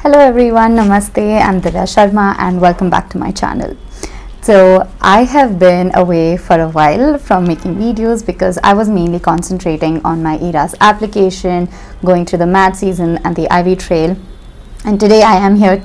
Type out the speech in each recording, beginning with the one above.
Hello everyone, Namaste, I'm Divya Sharma and welcome back to my channel. So I have been away for a while from making videos because I was mainly concentrating on my ERAS application, going through the math season and the IV trail. And today I am here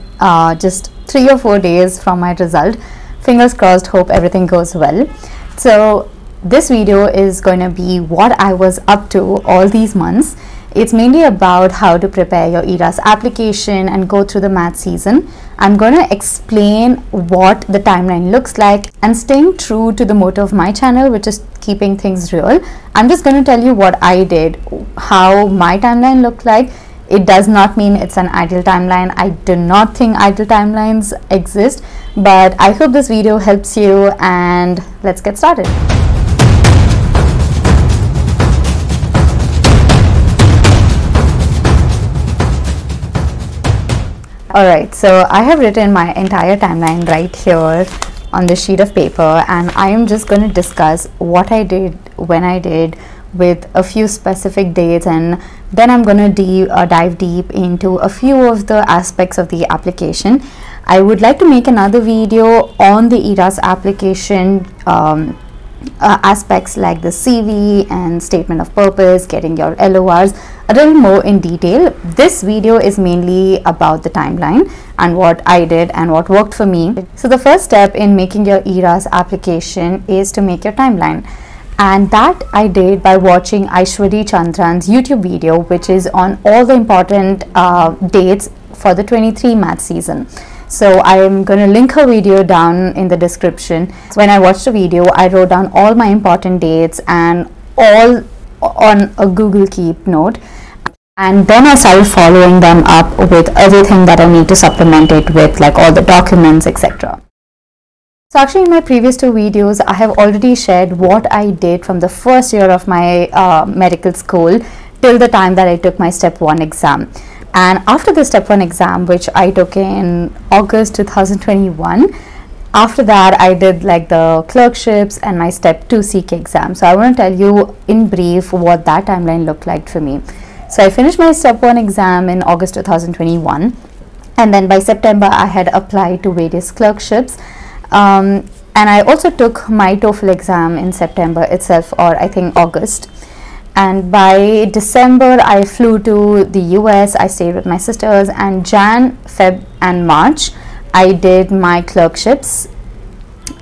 just 3 or 4 days from my result. Fingers crossed, hope everything goes well. So this video is going to be what I was up to all these months. It's mainly about how to prepare your ERAS application and go through the math season. I'm going to explain what the timeline looks like and staying true to the motto of my channel, which is keeping things real. I'm just going to tell you what I did, how my timeline looked like. It does not mean it's an ideal timeline. I do not think ideal timelines exist, but I hope this video helps you, and let's get started. Alright, so I have written my entire timeline right here on this sheet of paper, and I am just going to discuss what I did, when I did, with a few specific dates, and then I'm going to dive deep into a few of the aspects of the application. I would like to make another video on the ERAS application aspects like the CV and statement of purpose, getting your LORs a little more in detail. This video is mainly about the timeline and what I did and what worked for me. So the first step in making your ERAS application is to make your timeline, and that I did by watching Aishwari Chandran's YouTube video, which is on all the important dates for the 23 math season. So I am going to link her video down in the description. When I watched the video, I wrote down all my important dates and all on a Google Keep note, and then I started following them up with everything that I need to supplement it with, like all the documents, etc. So actually in my previous 2 videos, I have already shared what I did from the first year of my medical school till the time that I took my step 1 exam. And after the step 1 exam, which I took in August 2021, after that I did like the clerkships and my step 2 CK exam. So I want to tell you in brief what that timeline looked like for me. So I finished my step 1 exam in August 2021, and then by September I had applied to various clerkships, and I also took my TOEFL exam in September itself, or I think August. And by December I flew to the US. I stayed with my sisters, and Jan, Feb and March I did my clerkships.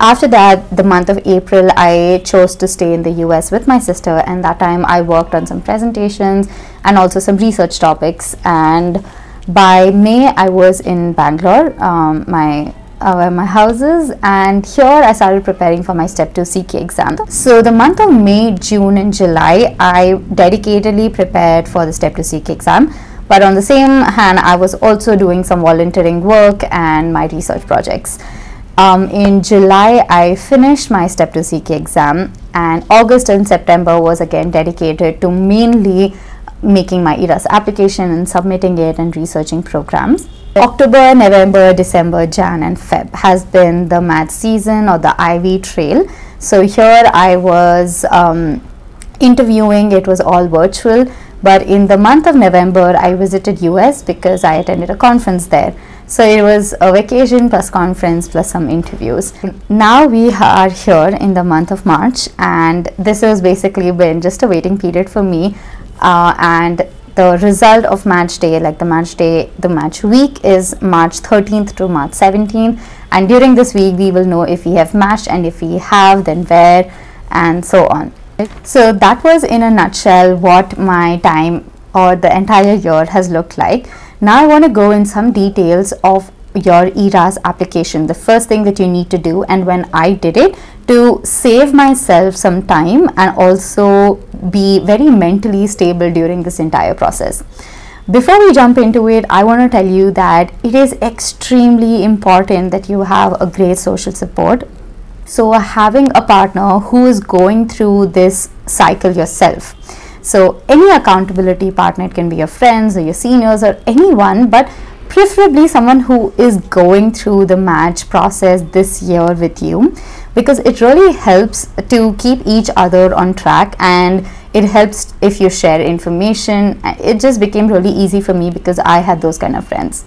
After that, the month of April, I chose to stay in the US with my sister, and that time I worked on some presentations and also some research topics. And by May I was in Bangalore, where my house is, and here I started preparing for my step 2 CK exam. So the month of May, June and July I dedicatedly prepared for the step 2 CK exam, but on the same hand I was also doing some volunteering work and my research projects. In July I finished my step 2 CK exam, and August and September was again dedicated to mainly making my ERAS application and submitting it and researching programs. October, November, December, Jan and Feb has been the math season or the IV trail. So here I was interviewing. It was all virtual, but in the month of November I visited US because I attended a conference there. So it was a vacation plus conference plus some interviews. Now we are here in the month of March, and this has basically been just a waiting period for me, and the result of match day, like the match week, is March 13th to March 17th, and during this week we will know if we have matched, and if we have, then where, and so on. So that was in a nutshell what my time or the entire year has looked like. Now I want to go in some details of your ERAS application, the first thing that you need to do, and when I did it, to save myself some time and also be very mentally stable during this entire process. Before we jump into it, I want to tell you that it is extremely important that you have a great social support. So having a partner who is going through this cycle yourself. So any accountability partner, it can be your friends or your seniors or anyone, but preferably someone who is going through the match process this year with you, because it really helps to keep each other on track, and it helps if you share information. It just became really easy for me because I had those kind of friends.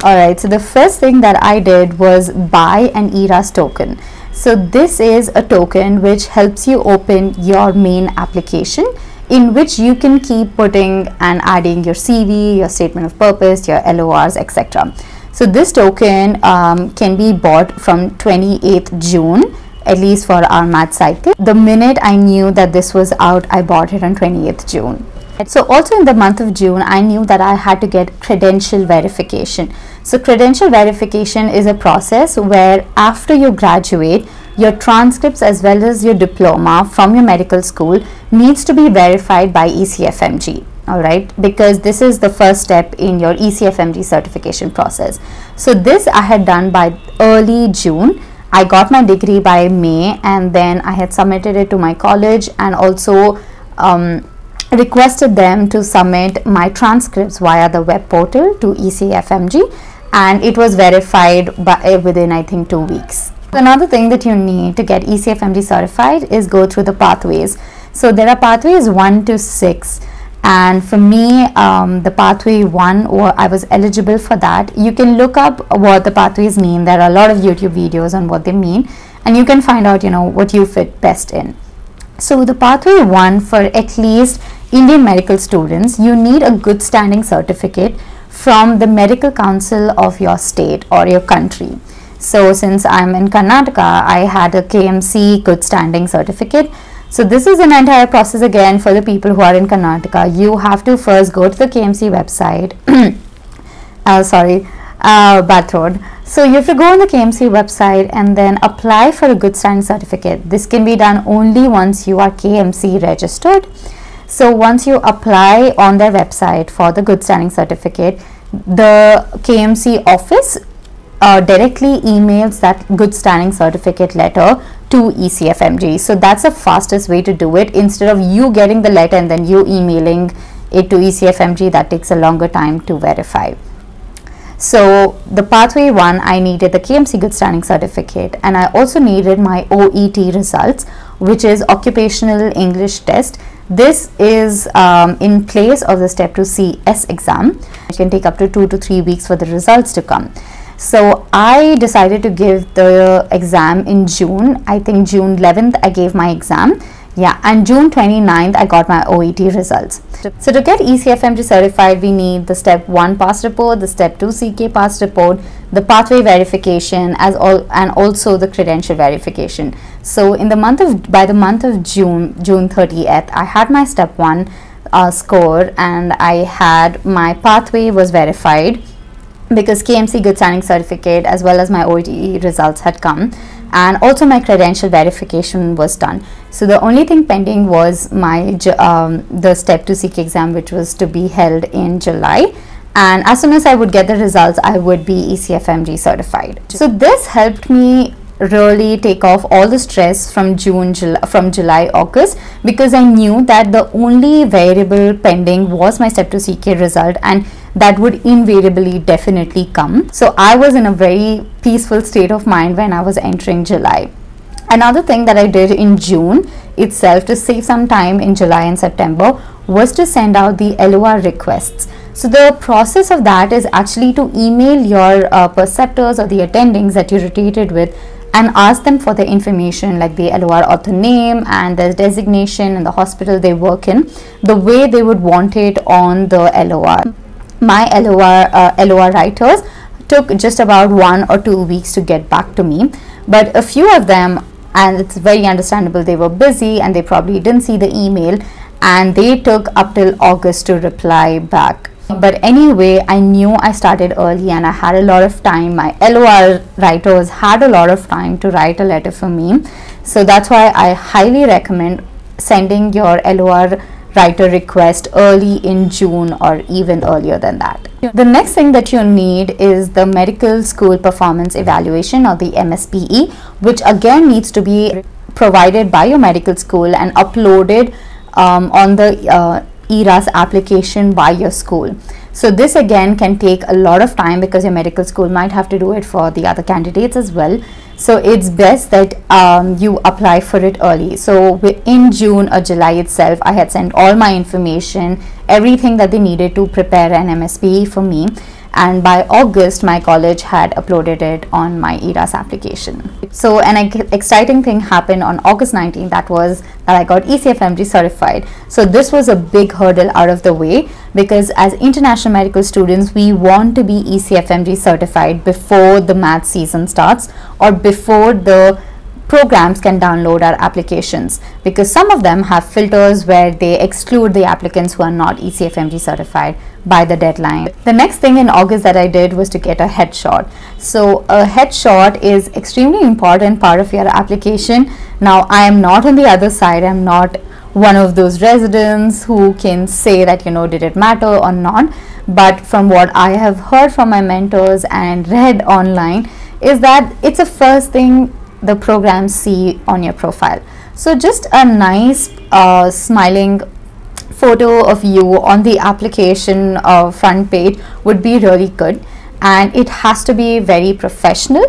Alright, so the first thing that I did was buy an ERAS token. So this is a token which helps you open your main application, in which you can keep putting and adding your CV, your statement of purpose, your LORs, etc. So this token can be bought from 28th June, at least for our math cycle. The minute I knew that this was out, I bought it on 28th June. So also in the month of June, I knew that I had to get credential verification. So credential verification is a process where after you graduate, your transcripts as well as your diploma from your medical school needs to be verified by ECFMG. Alright, because this is the first step in your ECFMG certification process. So this I had done by early June. I got my degree by May, and then I had submitted it to my college and also requested them to submit my transcripts via the web portal to ECFMG, and it was verified within I think 2 weeks. Another thing that you need to get ECFMG certified is go through the pathways. So there are pathways 1 to 6. And for me, the pathway 1, I was eligible for that. You can look up what the pathways mean. There are a lot of YouTube videos on what they mean, and you can find out, what you fit best in. So the pathway 1, for at least Indian medical students, you need a good standing certificate from the medical council of your state or your country. So since I'm in Karnataka, I had a KMC good standing certificate. So this is an entire process again for the people who are in Karnataka. You have to first go to the KMC website. Bad throat. So you have to go on the KMC website and then apply for a good standing certificate. This can be done only once you are KMC registered. So once you apply on their website for the good standing certificate, the KMC office directly emails that good standing certificate letter to ECFMG. So that's the fastest way to do it. Instead of you getting the letter and then you emailing it to ECFMG, that takes a longer time to verify. So the pathway 1, I needed the KMC good standing certificate, and I also needed my OET results, which is occupational English test. This is in place of the step 2 CS exam. It can take up to 2 to 3 weeks for the results to come. So I decided to give the exam in June. I think June 11th I gave my exam. Yeah, and June 29th I got my OET results. So to get ECFMG certified, we need the step 1 past report, the step 2 CK past report, the pathway verification and also the credential verification. So in by the month of June 30th, I had my step 1 score, and I had my pathway was verified because KMC good standing certificate as well as my OET results had come, and also my credential verification was done. So the only thing pending was my the step 2 CK exam, which was to be held in July, and as soon as I would get the results, I would be ECFMG certified. So this helped me really take off all the stress from July, August, because I knew that the only variable pending was my step 2 CK result, and that would invariably definitely come. So I was in a very peaceful state of mind when I was entering July. Another thing that I did in June itself to save some time in July and September was to send out the LOR requests. So the process of that is actually to email your preceptors or the attendings that you rotated with and ask them for the information like the LOR author name and the designation and the hospital they work in, the way they would want it on the LOR. My LOR writers took just about 1 or 2 weeks to get back to me, but a few of them, and it's very understandable, they were busy and they probably didn't see the email, and they took up till August to reply back. But anyway, I knew I started early and I had a lot of time. My LOR writers had a lot of time to write a letter for me, so that's why I highly recommend sending your LOR writer request early in June or even earlier than that. The next thing that you need is the medical school performance evaluation, or the MSPE, which again needs to be provided by your medical school and uploaded on the ERAS application by your school. So this again can take a lot of time because your medical school might have to do it for the other candidates as well. So it's best that you apply for it early. So in June or July itself, I had sent all my information, everything that they needed to prepare an MSPE for me, and by August my college had uploaded it on my ERAS application. So an exciting thing happened on August 19th, that was that I got ECFMG certified. So this was a big hurdle out of the way, because as international medical students we want to be ECFMG certified before the maths season starts, or before the programs can download our applications, because some of them have filters where they exclude the applicants who are not ECFMG certified by the deadline. The next thing in August that I did was to get a headshot. So a headshot is extremely important part of your application. Now I am not on the other side, I'm not one of those residents who can say that, you know, did it matter or not, but from what I have heard from my mentors and read online is that it's the first thing the programs see on your profile. So just a nice smiling photo of you on the application front page would be really good, and it has to be very professional.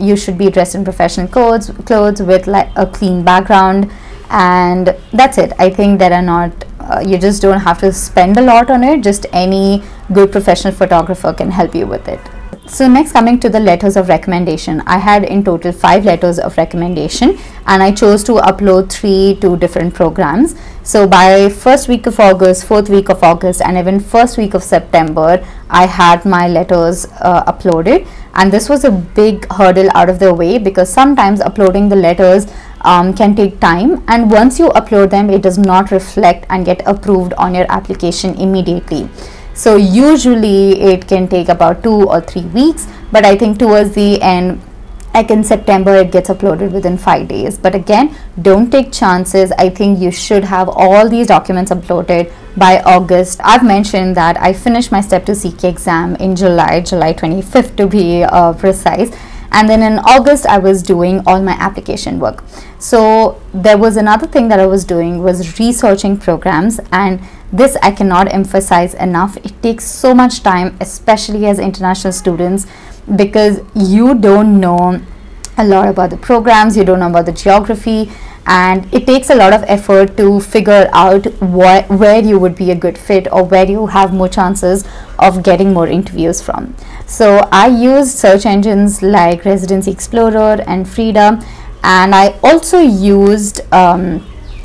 You should be dressed in professional clothes with like a clean background, and that's it. I think there are not you just don't have to spend a lot on it. Just any good professional photographer can help you with it. So next, coming to the letters of recommendation, I had in total 5 letters of recommendation, and I chose to upload 3 to different programs. So by first week of August, 4th week of August, and even first week of September, I had my letters uploaded, and this was a big hurdle out of the way, because sometimes uploading the letters can take time, and once you upload them, it does not reflect and get approved on your application immediately. So usually it can take about 2 or 3 weeks, but I think towards the end, like in September, it gets uploaded within 5 days. But again, don't take chances. I think you should have all these documents uploaded by August. I've mentioned that I finished my Step 2 CK exam in July 25th to be precise. And then in August, I was doing all my application work. So there was another thing that I was doing was researching programs, and this I cannot emphasize enough. It takes so much time, especially as international students, because you don't know a lot about the programs, you don't know about the geography, and it takes a lot of effort to figure out where you would be a good fit, or where you have more chances of getting more interviews from. So I used search engines like Residency Explorer and Frida, and I also used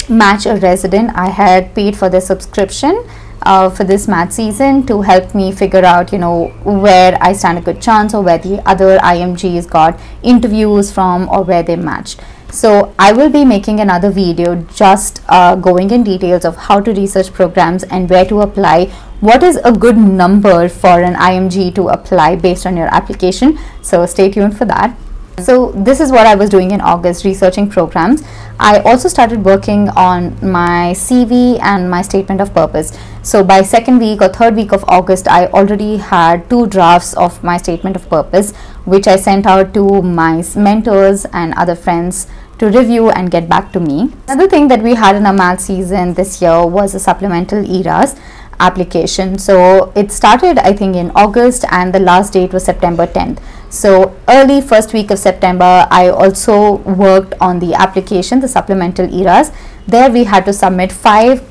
Match a Resident. I had paid for the subscription for this math season to help me figure out, you know, where I stand a good chance, or where the other IMGs got interviews from, or where they matched. So I will be making another video just going in details of how to research programs and where to apply, what is a good number for an IMG to apply based on your application. So stay tuned for that. So this is what I was doing in August, researching programs. I also started working on my CV and my statement of purpose. So by 2nd week or 3rd week of August, I already had 2 drafts of my statement of purpose, which I sent out to my mentors and other friends to review and get back to me. Another thing that we had in our math season this year was a supplemental ERAS application. So it started, I think, in August, and the last date was September 10th. So early first week of September, I also worked on the application, the supplemental ERAS. There we had to submit 5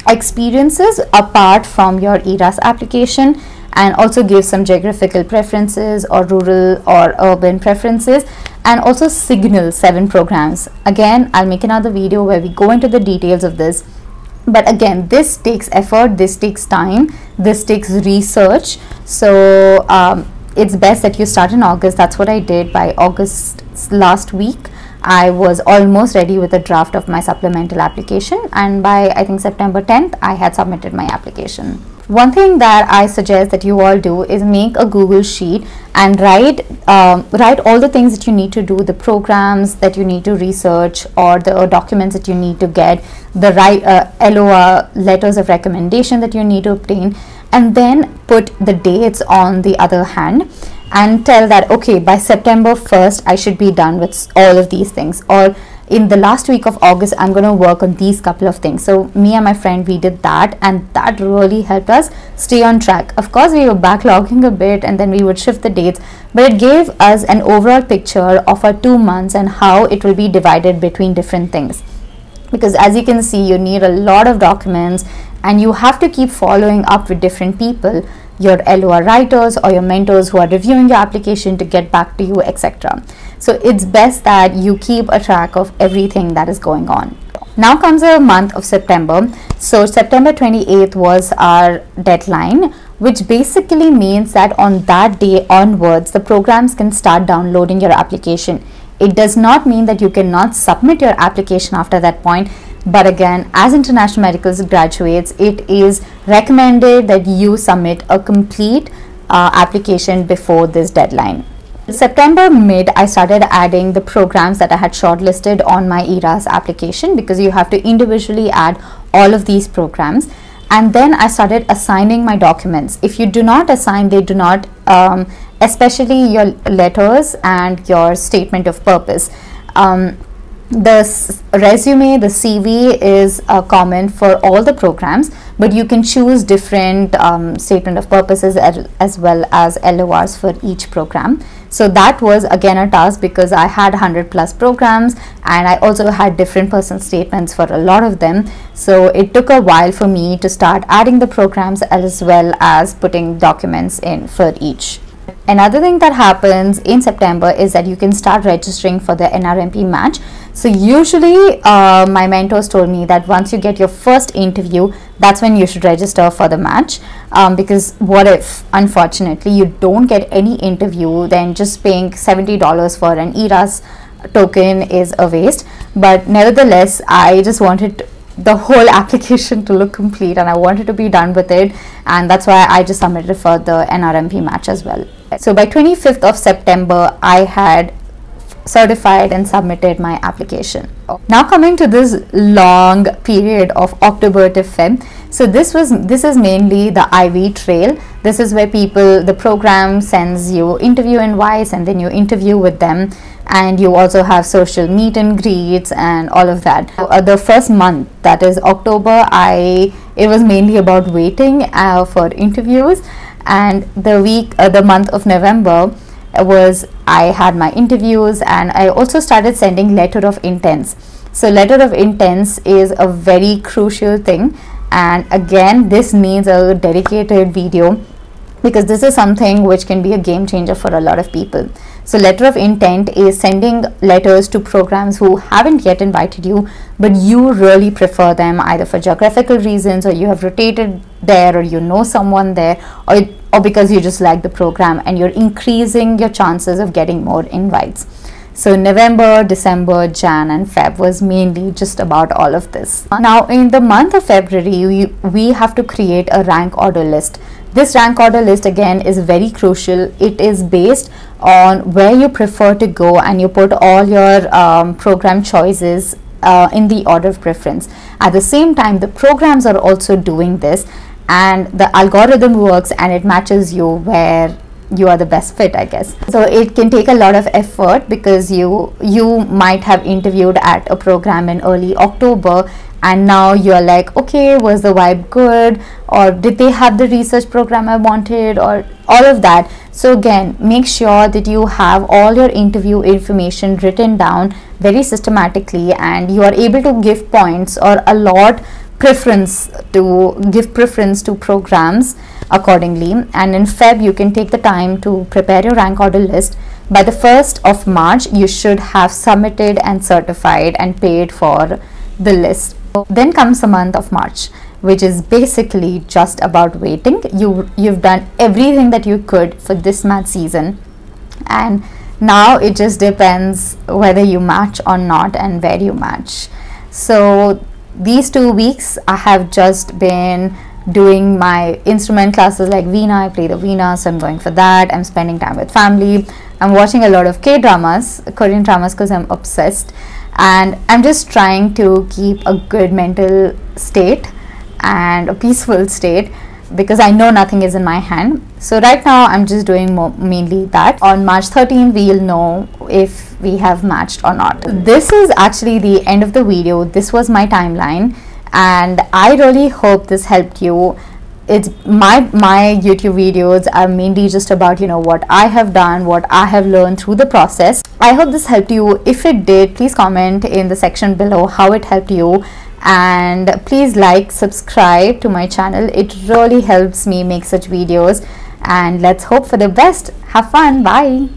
experiences apart from your ERAS application, and also give some geographical preferences or rural or urban preferences, and also signal 7 programs. Again, I'll make another video where we go into the details of this. But again, this takes effort, this takes time, this takes research. So it's best that you start in August. That's what I did. By August last week, I was almost ready with a draft of my supplemental application, and by I think September 10th, I had submitted my application. One thing that I suggest that you all do is make a Google sheet and write all the things that you need to do, the programs that you need to research, or the documents that you need to get, the LOR, letters of recommendation that you need to obtain, and then put the dates on the other hand, and tell that, okay, by September 1st, I should be done with all of these things, or in the last week of August, I'm going to work on these couple of things. So me and my friend, we did that, and that really helped us stay on track. Of course, we were backlogging a bit, and then we would shift the dates, but it gave us an overall picture of our 2 months and how it will be divided between different things. Because as you can see, you need a lot of documents, and you have to keep following up with different people. your LOR writers or your mentors who are reviewing your application to get back to you, etc. So it's best that you keep a track of everything that is going on. Now comes the month of September. So September 28th was our deadline, which basically means that on that day onwards, the programs can start downloading your application. It does not mean that you cannot submit your application after that point, but again, as international medical graduates, it is recommended that you submit a complete application before this deadline. September mid, I started adding the programs that I had shortlisted on my ERAS application, because you have to individually add all of these programs. And then I started assigning my documents. If you do not assign, they do not, especially your letters and your statement of purpose. The resume, the CV is common for all the programs, but you can choose different statement of purposes as well as LORs for each program. So that was again a task, because I had 100+ programs and I also had different personal statements for a lot of them. So it took a while for me to start adding the programs as well as putting documents in for each. Another thing that happens in September is that you can start registering for the NRMP match. So usually my mentors told me that once you get your first interview, that's when you should register for the match, because what if unfortunately you don't get any interview, then just paying $70 for an ERAS token is a waste. But nevertheless, I just wanted the whole application to look complete and I wanted to be done with it, and that's why I just submitted for the NRMP match as well. So by 25th of September, I had certified and submitted my application. Now coming to this long period of October to Feb. So this is mainly the IV trail. This is where the program sends you interview invites and then you interview with them, and you also have social meet and greets and all of that. The first month, that is October, it was mainly about waiting for interviews, and the month of November was I had my interviews, and I also started sending letter of intents. So letter of intents is a very crucial thing, and again this needs a dedicated video, because this is something which can be a game changer for a lot of people. So letter of intent is sending letters to programs who haven't yet invited you, but you really prefer them, either for geographical reasons, or you have rotated there, or you know someone there, or because you just like the program, and you're increasing your chances of getting more invites. So November, December, Jan and Feb was mainly just about all of this. Now in the month of February, we have to create a rank order list. This rank order list again is very crucial. It is based on where you prefer to go, and you put all your program choices in the order of preference. At the same time, the programs are also doing this, and the algorithm works and it matches you where you are the best fit, I guess. So it can take a lot of effort, because you might have interviewed at a program in early October, and now you're like, okay, was the vibe good, or did they have the research program I wanted, or all of that. So again, make sure that you have all your interview information written down very systematically, and you are able to give points or allot preference to programs accordingly. And in Feb, you can take the time to prepare your rank order list. By the 1st of March, you should have submitted and certified and paid for the list. Then comes the month of March, which is basically just about waiting. You've done everything that you could for this match season, and now it just depends whether you match or not and where you match. So these 2 weeks I have just been doing my instrument classes like Veena. I play the Veena, so I'm going for that. I'm spending time with family. I'm watching a lot of K-dramas, Korean dramas, because I'm obsessed, and I'm just trying to keep a good mental state and a peaceful state, because I know nothing is in my hand. So right now I'm just doing mainly that. On March 13th, we'll know if we have matched or not. This is actually the end of the video. This was my timeline, and I really hope this helped you. It's my YouTube videos are mainly just about, what I have done, what I have learned through the process. I hope this helped you. If it did, please comment in the section below how it helped you, and please like, subscribe to my channel. It really helps me make such videos, and let's hope for the best. Have fun. Bye.